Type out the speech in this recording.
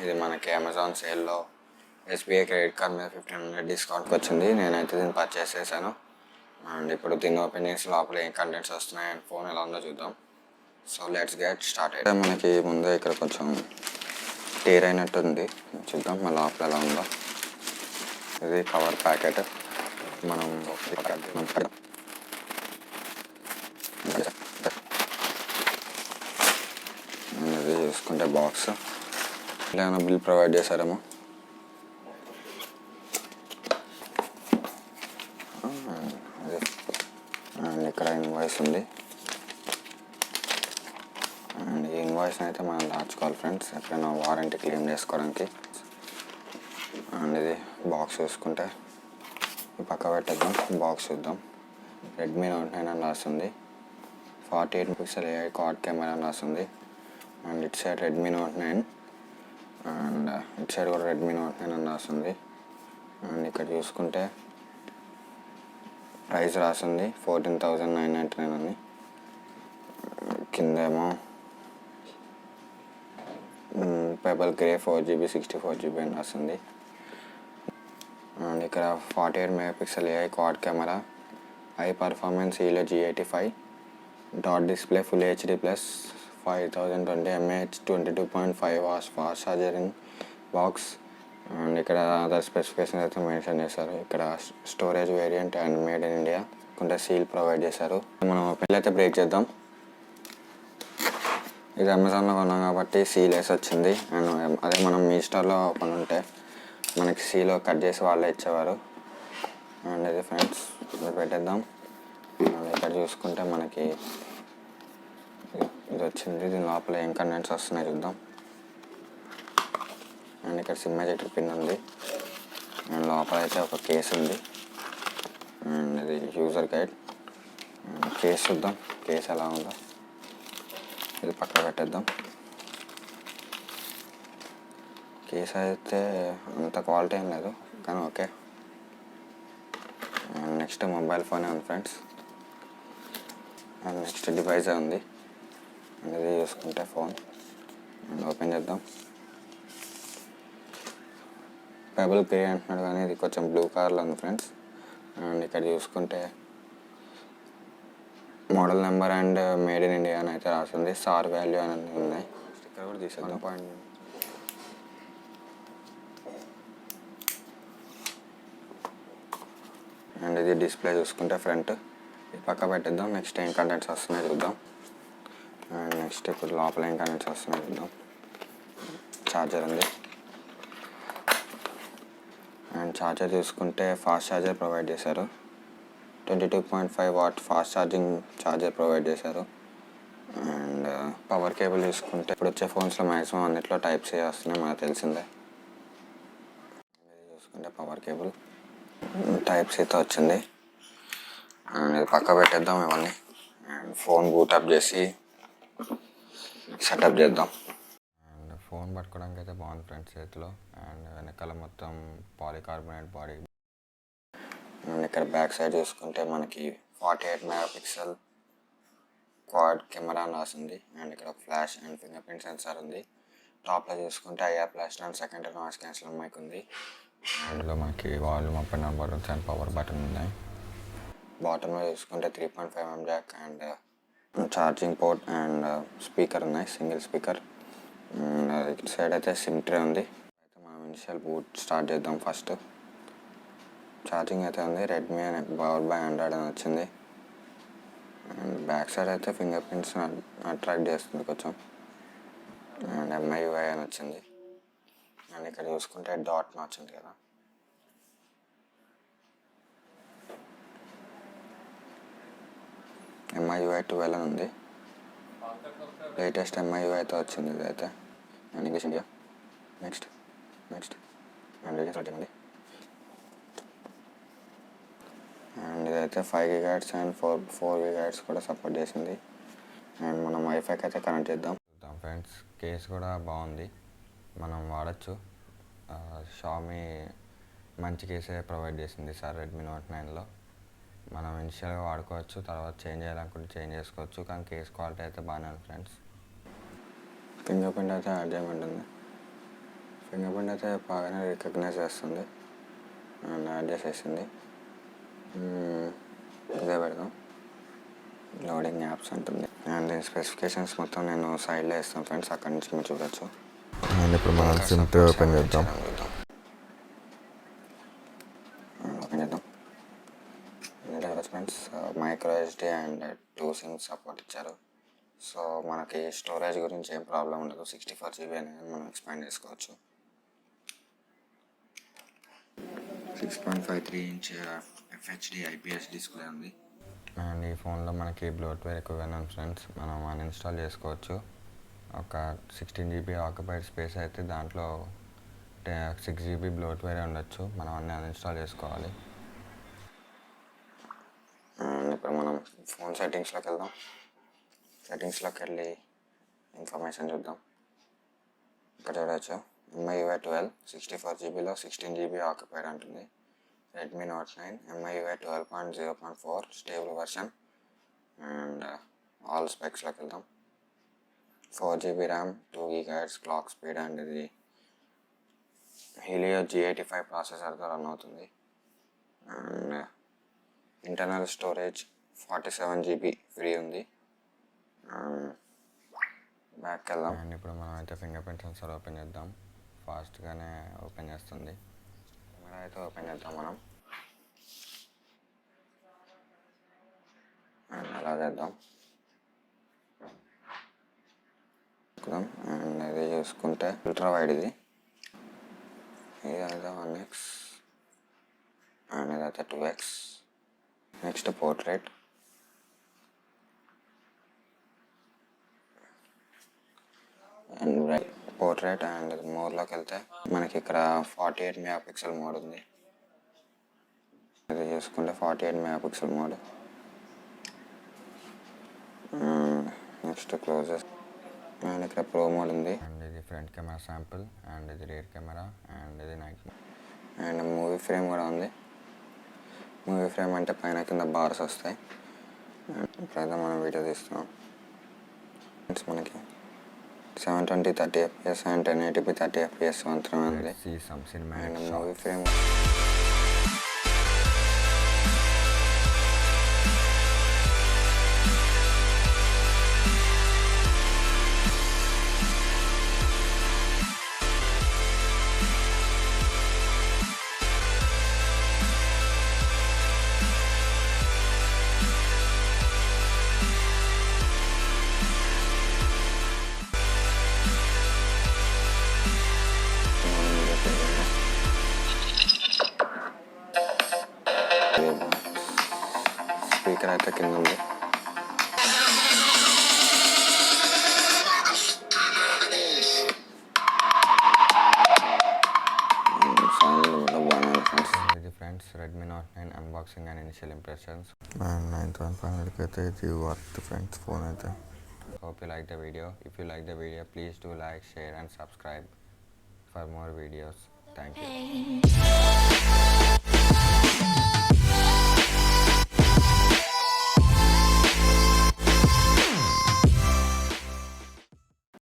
ఇది మనకి అమెజాన్ సేల్లో ఎస్బీఐ క్రెడిట్ కార్డ్ మీద 1500 డిస్కౌంట్కి వచ్చింది. నేనైతే దీన్ని పర్చేస్ చేశాను. అండ్ ఇప్పుడు దీన్ని ఓపెన్ చేసి లోపల ఏం కంటెంట్స్ వస్తున్నాయి అండ్ ఫోన్ ఎలా ఉందో చూద్దాం. So let's get started. మనకి ముందే ఇక్కడ కొంచెం టేర్ అయినట్టు ఉంది, చూద్దాం మన లోపల ఎలా ఉందో. ఇది కవర్ ప్యాకెట్. మనం ఇది చూసుకుంటే బాక్స్ ఏమైనా బిల్ ప్రొవైడ్ చేశారేమో. అండ్ ఇక్కడ ఇన్వాయిస్ ఉంది. అండ్ ఈ ఇన్వాయిస్ని అయితే మనం దాచుకోవాలి ఫ్రెండ్స్, ఎప్పుడైనా వారంటీ క్లెయిమ్ చేసుకోవడానికి. అండ్ ఇది బాక్స్ చూసుకుంటే ఈ పక్క పెట్టేద్దాం. బాక్స్ చూద్దాం. రెడ్మీ నోట్ 9 అని రాస్తుంది. 48 MP AI క్వాడ్ కెమెరా అని రాస్తుంది. And it side Redmi note 9 and it side కూడా రెడ్మీ నోట్ 9 అని రాస్తుంది. అండ్ ఇక్కడ చూసుకుంటే ప్రైస్ రాస్తుంది 14,999 అని. కిందేమో పెబల్ గ్రే 4GB 64GB అని రాస్తుంది. అండ్ ఇక్కడ 48 MP AI quad camera, high performance Helio G85 dot display, full HD plus 5020 mAh 22.5 hours fast charging box. And ఇక్కడ అదర్ స్పెసిఫికేషన్ అయితే మెన్షన్ చేశారు. ఇక్కడ storage variant and made in India కొంత seal provide చేశారు. మనం పెళ్ళి అయితే బ్రేక్ చేద్దాం. ఇది అమెజాన్లో కొన్నాం కాబట్టి సీల్ వేసి వచ్చింది. అండ్ అదే మనం మీ స్టోర్లో కొని ఉంటే మనకి సీల్ కట్ చేసి వాళ్ళే ఇచ్చేవారు. అండ్ ఇది ఫ్రెండ్స్ ఇది పెట్టేద్దాం. ఇక్కడ చూసుకుంటే మనకి ఇది వచ్చింది. దీని లోపల ఏం కంటెంట్స్ వస్తున్నాయి చూద్దాం. అండ్ ఇక్కడ సిమ్ ఎజెక్టర్ పిన్ ఉంది. అండ్ లోపల అయితే ఒక కేసు ఉంది. అండ్ ఇది యూజర్ గైడ్. కేసు చూద్దాం, కేసు ఎలా ఉందో. ఇది పక్క పెట్టేద్దాం. కేసు అయితే అంత క్వాలిటీ ఏం లేదు కానీ ఓకే. అండ్ నెక్స్ట్ మొబైల్ ఫోనే ఉంది ఫ్రెండ్స్. అండ్ నెక్స్ట్ డివైజే ఉంది. అండ్ ఇది చూసుకుంటే ఫోన్. అండ్ ఓపెన్ చేద్దాం. పెబల్ గ్రే అంటున్నాడు కానీ ఇది కొంచెం బ్లూ కలర్లో ఉంది ఫ్రెండ్స్. అండ్ ఇక్కడ చూసుకుంటే model number and made in India అని అయితే రాస్తుంది. సార్ వాల్యూ అని ఉన్నాయి. స్టిక్కర్ కూడా తీసేద్దాం. అండ్ ఇది డిస్ప్లే చూసుకుంటే ఫ్రంట్. ఇది పక్క పెట్టేద్దాం. నెక్స్ట్ ఏం కంటెంట్స్ వస్తున్నాయి చూద్దాం. అండ్ నెక్స్ట్ ఇప్పుడు లోపల ఏం కంటెంట్స్ వస్తున్నాయి చూద్దాం. ఛార్జర్ ఉంది. అండ్ ఛార్జర్ చూసుకుంటే ఫాస్ట్ ఛార్జర్ ప్రొవైడ్ చేశారు. 22.5 watt fast charging charger provide చేశారు. అండ్ పవర్ కేబుల్ చూసుకుంటే ఇప్పుడు వచ్చే ఫోన్స్లో మ్యాక్సిమం అన్నిట్లో టైప్-C వస్తున్నాయి, మనకు తెలిసిందే. చూసుకుంటే పవర్ కేబుల్ టైప్-Cతో వచ్చింది. అండ్ ఇది పక్క పెట్టేద్దాం ఇవన్నీ. అండ్ ఫోన్ బూటప్ చేసి సెటప్ చేద్దాం. అండ్ ఫోన్ పట్టుకోవడానికి అయితే బాగుంది ఫ్రెండ్స్ చేతిలో. అండ్ వెనకాల మొత్తం పాలికార్బోనేట్ బాడీ. అండ్ ఇక్కడ బ్యాక్ సైడ్ చూసుకుంటే మనకి 48 MP క్వాడ్ కెమెరా అని రాసింది. అండ్ ఇక్కడ flash and finger print sensor ఉంది. టాప్లో చూసుకుంటే IR blaster and secondary noise cancelling mic ఉంది. అందులో మనకి volume up and down buttons and power button ఉన్నాయి. బాటంలో చూసుకుంటే 3.5mm jack and charging port and speaker ఉన్నాయి, సింగిల్ స్పీకర్. ఇటు సైడ్ అయితే సిమ్ ట్రే ఉంది. అయితే మనం ఇనిషియల్ బూట్ స్టార్ట్ చేద్దాం. ఫస్ట్ ఛార్జింగ్ అయితే ఉంది. రెడ్మీ అని పవర్ బై 100 అని వచ్చింది. అండ్ బ్యాక్ సైడ్ అయితే ఫింగర్ ప్రింట్స్ అట్రాక్ట్ చేస్తుంది కొంచెం. అండ్ MIUI అని వచ్చింది. అండ్ ఇక్కడ చూసుకుంటే డాట్ నాచ్ ఉంది కదా, MIUI 12 అని ఉంది. లేటెస్ట్ MIUI అయితే వచ్చింది ఇదైతే. And English India. Next and start చేయండి. అండ్ ఇదైతే 5 GHz అండ్ 4 GHz కూడా సపోర్ట్ చేసింది. అండ్ మనం వైఫైకి అయితే కనెక్ట్ చేద్దాం ఫ్రెండ్స్. కేస్ కూడా బాగుంది, మనం వాడచ్చు. షామీ మంచి కేసే ప్రొవైడ్ చేసింది సార్ రెడ్మీ నోట్ 9లో. మనం ఇనిషియల్గా వాడుకోవచ్చు, తర్వాత చేంజ్ చేయాలనుకుంటే చేంజ్ చేసుకోవచ్చు. కానీ కేస్ క్వాలిటీ అయితే బాగానే ఉంది ఫ్రెండ్స్. ఫింగర్ ప్రింట్ అయితే యాడ్ చేయమంటుంది. ఫింగర్ ప్రింట్ అయితే బాగానే రికగ్నైజ్ చేస్తుంది అండ్ యాడ్ చేసేసింది. ఇదే పెడదాం, లోడింగ్ యాప్స్ ఉంటుంది. అండ్ దీని స్పెసిఫికేషన్స్ మొత్తం నేను సైడ్లో ఇస్తాను ఫ్రెండ్స్, అక్కడి నుంచి మీరు చూడొచ్చు. అండ్ ఇప్పుడు మనం సిమ్ ఓపెన్ చేద్దాం. Friends micro SD and 2 SIMs support ఇచ్చారు. సో మనకి స్టోరేజ్ గురించి ఏం ప్రాబ్లం ఉండదు. 64 GB అనేది మనం ఎక్స్పాండ్ చేసుకోవచ్చు. 6.53 ఇంచ్ FHD IPS డిస్ప్లే ఉంది. అండ్ ఈ ఫోన్లో మనకి బ్లోట్వేర్ ఎక్కువగానే ఉంది ఫ్రెండ్స్, మనం అన్ఇన్స్టాల్ చేసుకోవచ్చు. ఒక 16 GB ఆక్యుపైడ్ స్పేస్ అయితే దాంట్లో 6 GB బ్లోట్వేరే ఉండొచ్చు. మనం అన్నీ అన్ఇన్స్టాల్ చేసుకోవాలి. ఇప్పుడు మనం ఫోన్ సెట్టింగ్స్లోకి వెళ్దాం. సెట్టింగ్స్లోకి వెళ్ళి ఇన్ఫర్మేషన్ చూద్దాం. ఇక్కడ చూడవచ్చు MIUI 12 64 GBలో 16 GB ఆక్యుపైడ్ ఉంటుంది. Redmi Note 9 MIUI 12.0.4 stable version. And all స్పెక్స్లోకి వెళ్దాం. 4 GB RAM, 2 GHz clock speed and ఇది హీలియో G85 ప్రాసెసర్తో రన్ అవుతుంది. And internal storage 47 GB free ఉంది. బ్యాక్ వెళ్దాం. అండ్ ఇప్పుడు మనం అయితే ఫింగర్ ప్రింట్ సెన్సార్ ఓపెన్ చేద్దాం. ఫాస్ట్గానే ఓపెన్ చేస్తుంది. కెమెరా అయితే ఓపెన్ చేద్దాం మనం. అండ్ అలా చేద్దాం. అండ్ ఇది చూసుకుంటే అల్ట్రా వైడ్, ఇది అయితే 1x అండ్ ఇదైతే 2x. Next portrait. And portrait and మోడ్లోకి వెళ్తే మనకి ఇక్కడ 48 MP మోడ్ ఉంది. ఇది చూసుకుంటే 48 MP mode. Next closes and ఇక్కడ ప్రో మోడ్ ఉంది. అండ్ ఇది ఫ్రంట్ కెమెరా శాంపుల్ అండ్ ఇది రియర్ కెమెరా అండ్ ఇది night mode. And movie frame కూడా ఉంది. మూవీ ఫ్రేమ్ అంటే పైన కింద బార్స్ వస్తాయి. ఇప్పుడైతే మనం వీడియో తీస్తున్నాం. మనకి 720 30 FPS అండ్ 1080p 30 FPS మాత్రమే ఉంది. అండ్ మూవీ ఫ్రేమ్ స్పీకర్ అయితే కింద ఉంది. ఇది friends Redmi Note 9 unboxing and initial impressions. And 9,500 అయితే ఇది వర్త్ ఫ్రెండ్స్ ఫోన్ అయితే. Hope you like the video. If you like the video, please do like, share and subscribe for more videos. Thank you.